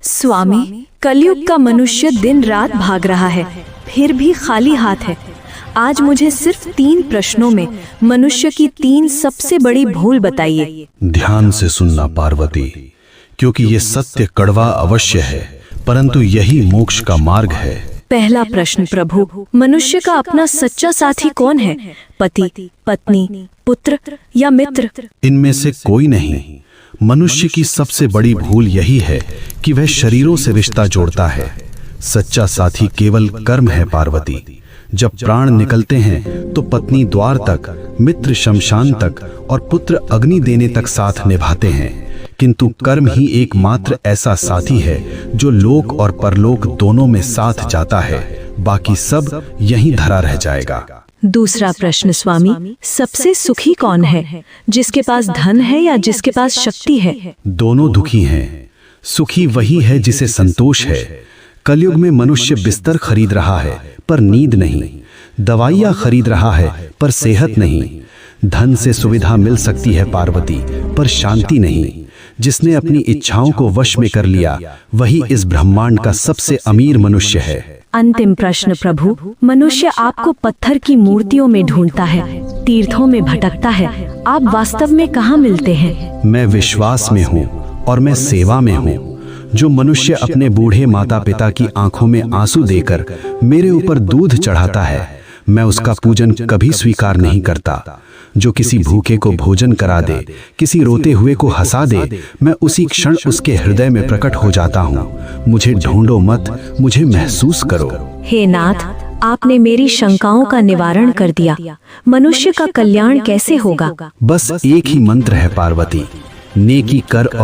स्वामी, कलयुग का मनुष्य दिन रात भाग रहा है, फिर भी खाली हाथ है। आज मुझे सिर्फ 3 प्रश्नों में मनुष्य की 3 सबसे बड़ी भूल बताइए। ध्यान से सुनना पार्वती, क्योंकि ये सत्य कड़वा अवश्य है, परंतु यही मोक्ष का मार्ग है। पहला प्रश्न प्रभु, मनुष्य का अपना सच्चा साथी कौन है? पति, पत्नी, पुत्र या मित्र? इनमें से कोई नहीं। मनुष्य की सबसे बड़ी भूल यही है कि वह शरीरों से रिश्ता जोड़ता है। सच्चा साथी केवल कर्म है पार्वती। जब प्राण निकलते हैं तो पत्नी द्वार तक, मित्र शमशान तक और पुत्र अग्नि देने तक साथ निभाते हैं, किंतु कर्म ही एकमात्र ऐसा साथी है जो लोक और परलोक दोनों में साथ जाता है। बाकी सब यहीं धरा रह जाएगा। दूसरा प्रश्न स्वामी, सबसे सुखी कौन है? जिसके पास धन है या जिसके पास शक्ति है? दोनों दुखी हैं। सुखी वही है जिसे संतोष है। कलयुग में मनुष्य बिस्तर खरीद रहा है पर नींद नहीं, दवाइयाँ खरीद रहा है पर सेहत नहीं। धन से सुविधा मिल सकती है पार्वती, पर शांति नहीं। जिसने अपनी इच्छाओं को वश में कर लिया वही इस ब्रह्मांड का सबसे अमीर मनुष्य है। अंतिम प्रश्न प्रभु, मनुष्य आपको पत्थर की मूर्तियों में ढूंढता है, तीर्थों में भटकता है, आप वास्तव में कहाँ मिलते हैं? मैं विश्वास में हूँ और मैं सेवा में हूँ। जो मनुष्य अपने बूढ़े माता पिता की आंखों में आंसू देकर मेरे ऊपर दूध चढ़ाता है, मैं उसका पूजन कभी स्वीकार नहीं करता। जो किसी भूखे को भोजन करा दे, किसी रोते हुए को हंसा दे, मैं उसी क्षण उसके हृदय में प्रकट हो जाता हूँ। मुझे ढूंढो मत, मुझे महसूस करो। हे नाथ, आपने मेरी शंकाओं का निवारण कर दिया। मनुष्य का कल्याण कैसे होगा? बस एक ही मंत्र है पार्वती, नेकी कर और